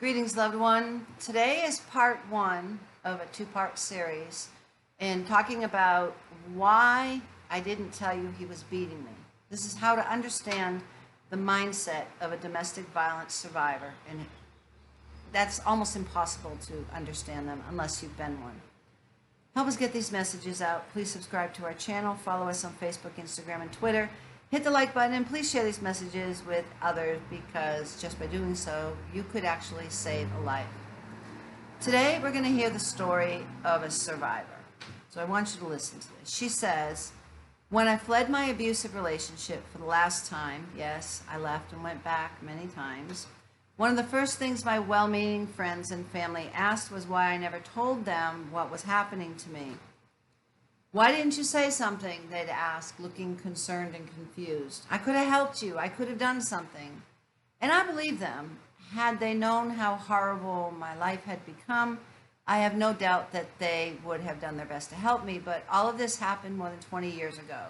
Greetings, loved one. Today is part one of a two-part series in talking about why I didn't tell you he was beating me. This is how to understand the mindset of a domestic violence survivor, and that's almost impossible to understand them unless you've been one. Help us get these messages out. Please subscribe to our channel, follow us on Facebook, Instagram, and Twitter. Hit the like button and please share these messages with others because just by doing so, you could actually save a life. Today, we're going to hear the story of a survivor. So I want you to listen to this. She says, when I fled my abusive relationship for the last time, yes, I left and went back many times, one of the first things my well-meaning friends and family asked was why I never told them what was happening to me. Why didn't you say something? They'd ask, looking concerned and confused. I could have helped you. I could have done something. And I believe them. Had they known how horrible my life had become, I have no doubt that they would have done their best to help me. But all of this happened more than 20 years ago.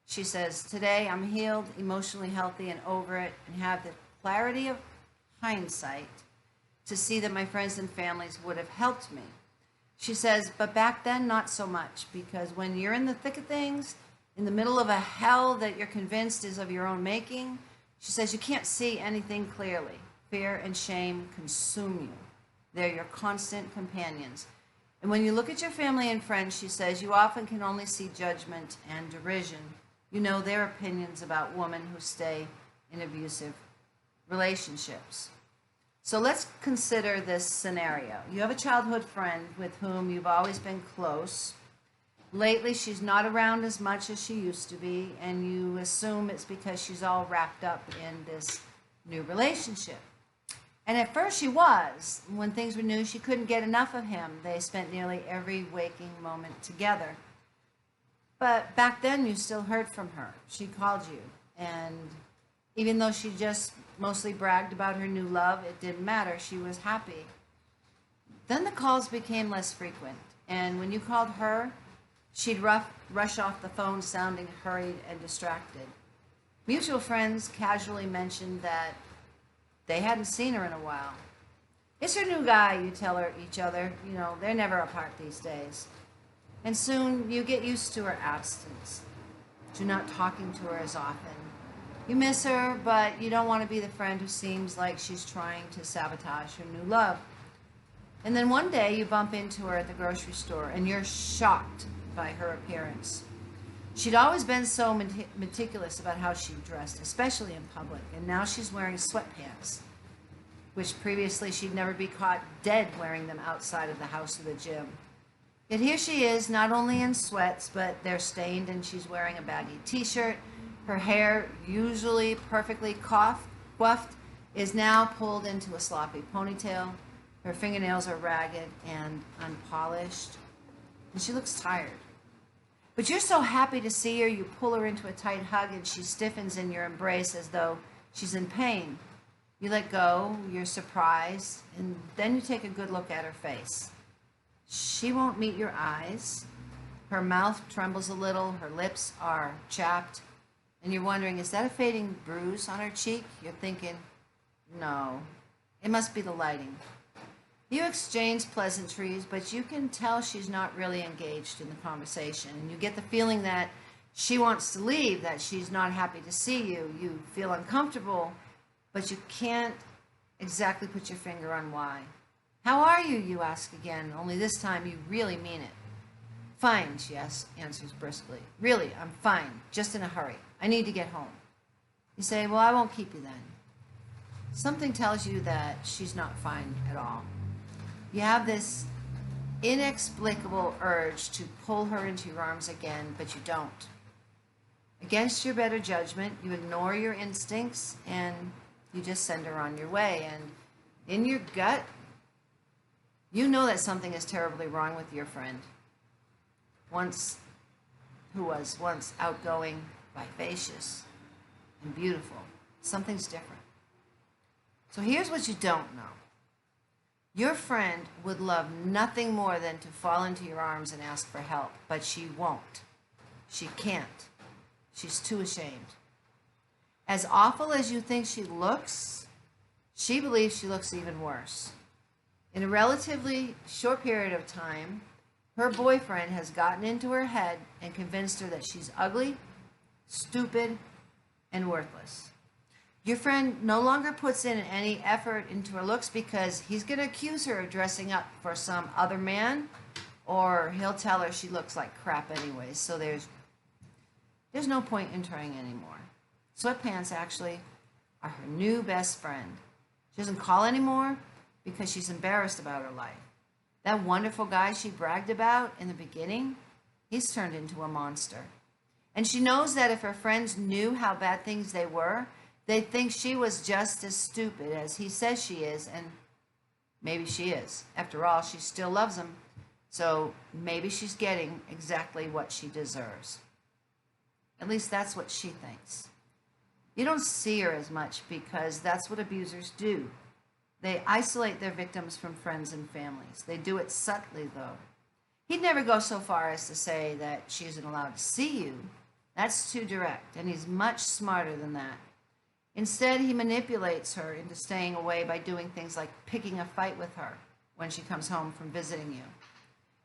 She says, today I'm healed, emotionally healthy, and over it, and have the clarity of hindsight to see that my friends and families would have helped me. She says, but back then, not so much, because when you're in the thick of things, in the middle of a hell that you're convinced is of your own making, she says, you can't see anything clearly. Fear and shame consume you. They're your constant companions. And when you look at your family and friends, she says, you often can only see judgment and derision. You know their opinions about women who stay in abusive relationships. So let's consider this scenario. You have a childhood friend with whom you've always been close. Lately, she's not around as much as she used to be, and you assume it's because she's all wrapped up in this new relationship. And at first she was. When things were new, she couldn't get enough of him. They spent nearly every waking moment together. But back then, you still heard from her. She called you, and even though she just mostly bragged about her new love, it didn't matter. She was happy. Then the calls became less frequent, and when you called her, she'd rush off the phone sounding hurried and distracted. Mutual friends casually mentioned that they hadn't seen her in a while. It's her new guy, you tell her each other. You know, they're never apart these days. And soon you get used to her absence, to not talking to her as often. You miss her, but you don't want to be the friend who seems like she's trying to sabotage her new love. And then one day you bump into her at the grocery store and you're shocked by her appearance. She'd always been so meticulous about how she dressed, especially in public, and now she's wearing sweatpants, which previously she'd never be caught dead wearing them outside of the house or the gym. Yet here she is, not only in sweats, but they're stained and she's wearing a baggy t-shirt. Her hair, usually perfectly coiffed, is now pulled into a sloppy ponytail. Her fingernails are ragged and unpolished, and she looks tired. But you're so happy to see her, you pull her into a tight hug, and she stiffens in your embrace as though she's in pain. You let go, you're surprised, and then you take a good look at her face. She won't meet your eyes. Her mouth trembles a little, her lips are chapped. And you're wondering, is that a fading bruise on her cheek? You're thinking, no, it must be the lighting. You exchange pleasantries, but you can tell she's not really engaged in the conversation. And you get the feeling that she wants to leave, that she's not happy to see you. You feel uncomfortable, but you can't exactly put your finger on why. How are you, you ask again, only this time you really mean it. Fine, she answers briskly. Really, I'm fine, just in a hurry. I need to get home. You say, well, I won't keep you then. Something tells you that she's not fine at all. You have this inexplicable urge to pull her into your arms again, but you don't. Against your better judgment, you ignore your instincts and you just send her on your way. And in your gut, you know that something is terribly wrong with your friend. Who was once outgoing, vivacious, and beautiful. Something's different. So here's what you don't know. Your friend would love nothing more than to fall into your arms and ask for help, but she won't. She can't. She's too ashamed. As awful as you think she looks, she believes she looks even worse. In a relatively short period of time, her boyfriend has gotten into her head and convinced her that she's ugly, stupid, and worthless. Your friend no longer puts in any effort into her looks because he's going to accuse her of dressing up for some other man, or he'll tell her she looks like crap anyways. So there's no point in trying anymore. Sweatpants actually are her new best friend. She doesn't call anymore because she's embarrassed about her life. That wonderful guy she bragged about in the beginning, he's turned into a monster. And she knows that if her friends knew how bad things they were, they'd think she was just as stupid as he says she is, and maybe she is. After all, she still loves him, so maybe she's getting exactly what she deserves. At least that's what she thinks. You don't see her as much because that's what abusers do. They isolate their victims from friends and families. They do it subtly, though. He'd never go so far as to say that she isn't allowed to see you. That's too direct, and he's much smarter than that. Instead, he manipulates her into staying away by doing things like picking a fight with her when she comes home from visiting you.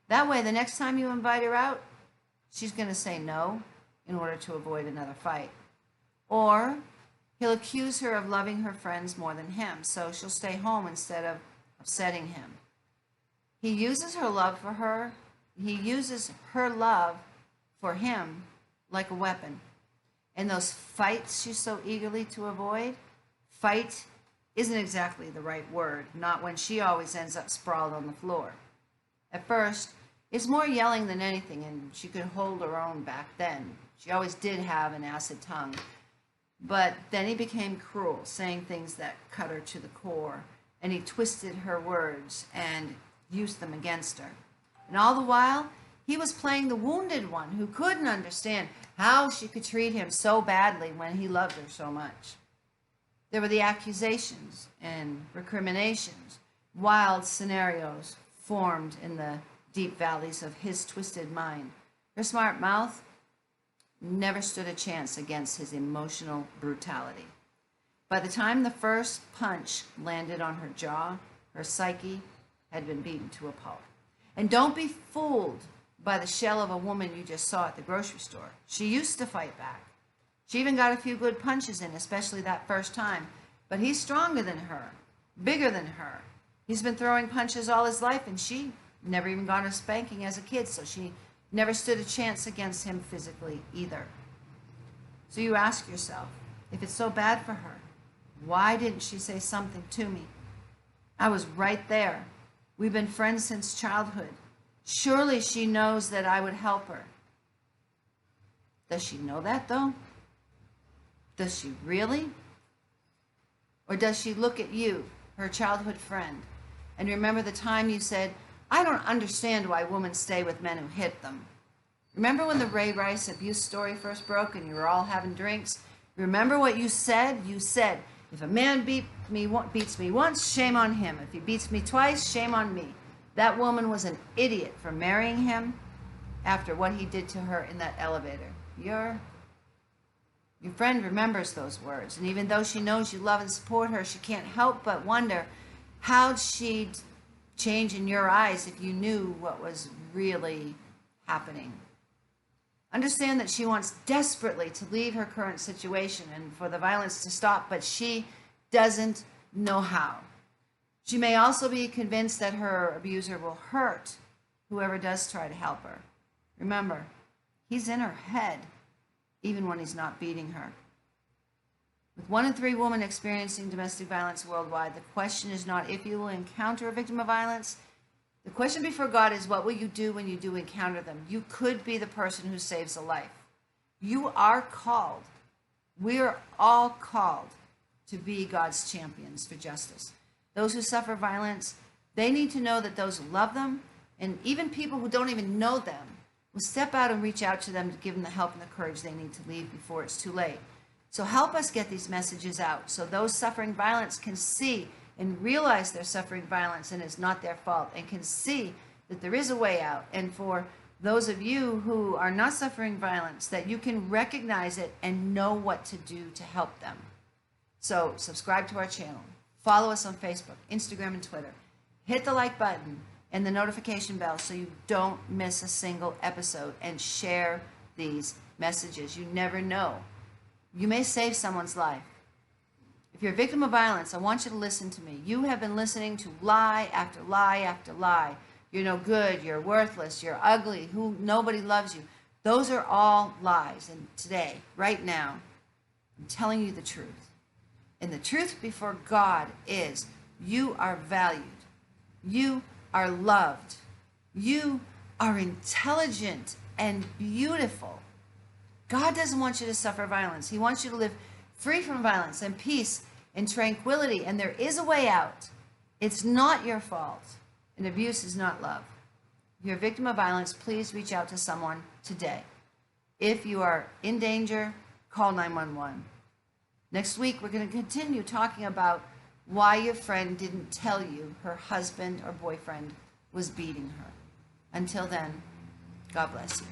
That way, the next time you invite her out, she's going to say no in order to avoid another fight. Or he'll accuse her of loving her friends more than him, so she'll stay home instead of upsetting him. He uses her love for her. He uses her love for him like a weapon. And those fights she's so eagerly to avoid, fight isn't exactly the right word, not when she always ends up sprawled on the floor. At first, it's more yelling than anything, and she could hold her own back then. She always did have an acid tongue. But then he became cruel, saying things that cut her to the core, and he twisted her words and used them against her. And all the while, he was playing the wounded one who couldn't understand how she could treat him so badly when he loved her so much. There were the accusations and recriminations, wild scenarios formed in the deep valleys of his twisted mind. Her smart mouth never stood a chance against his emotional brutality. By the time the first punch landed on her jaw, her psyche had been beaten to a pulp. And don't be fooled by the shell of a woman you just saw at the grocery store. She used to fight back. She even got a few good punches in, especially that first time. But he's stronger than her, bigger than her. He's been throwing punches all his life, and she never even got a spanking as a kid, so she never stood a chance against him physically either. So you ask yourself, if it's so bad for her, why didn't she say something to me? I was right there. We've been friends since childhood. Surely she knows that I would help her. Does she know that, though? Does she really? Or does she look at you, her childhood friend, and remember the time you said, I don't understand why women stay with men who hit them? Remember when the Ray Rice abuse story first broke and you were all having drinks? Remember what you said? You said, if a man beats me once, shame on him. If he beats me twice, shame on me. That woman was an idiot for marrying him after what he did to her in that elevator. Your friend remembers those words, and even though she knows you love and support her, she can't help but wonder how'd she change in your eyes if you knew what was really happening. Understand that she wants desperately to leave her current situation and for the violence to stop, but she doesn't know how. She may also be convinced that her abuser will hurt whoever does try to help her. Remember, he's in her head, even when he's not beating her. With 1 in 3 women experiencing domestic violence worldwide, the question is not if you will encounter a victim of violence. The question before God is, what will you do when you do encounter them? You could be the person who saves a life. You are called. We are all called to be God's champions for justice. Those who suffer violence, they need to know that those who love them, and even people who don't even know them, will step out and reach out to them to give them the help and the courage they need to leave before it's too late. So help us get these messages out so those suffering violence can see and realize they're suffering violence and it's not their fault, and can see that there is a way out. And for those of you who are not suffering violence, that you can recognize it and know what to do to help them. So subscribe to our channel, Follow us on Facebook, Instagram, and Twitter. Hit the like button and the notification bell so you don't miss a single episode, and share these messages. You never know. You may save someone's life. If you're a victim of violence, I want you to listen to me. You have been listening to lie after lie after lie. You're no good, you're worthless, you're ugly, nobody loves you. Those are all lies. And today, right now, I'm telling you the truth. And the truth before God is you are valued. You are loved. You are intelligent and beautiful. God doesn't want you to suffer violence. He wants you to live free from violence and peace and tranquility. And there is a way out. It's not your fault. And abuse is not love. If you're a victim of violence, please reach out to someone today. If you are in danger, call 911. Next week, we're going to continue talking about why your friend didn't tell you her husband or boyfriend was beating her. Until then, God bless you.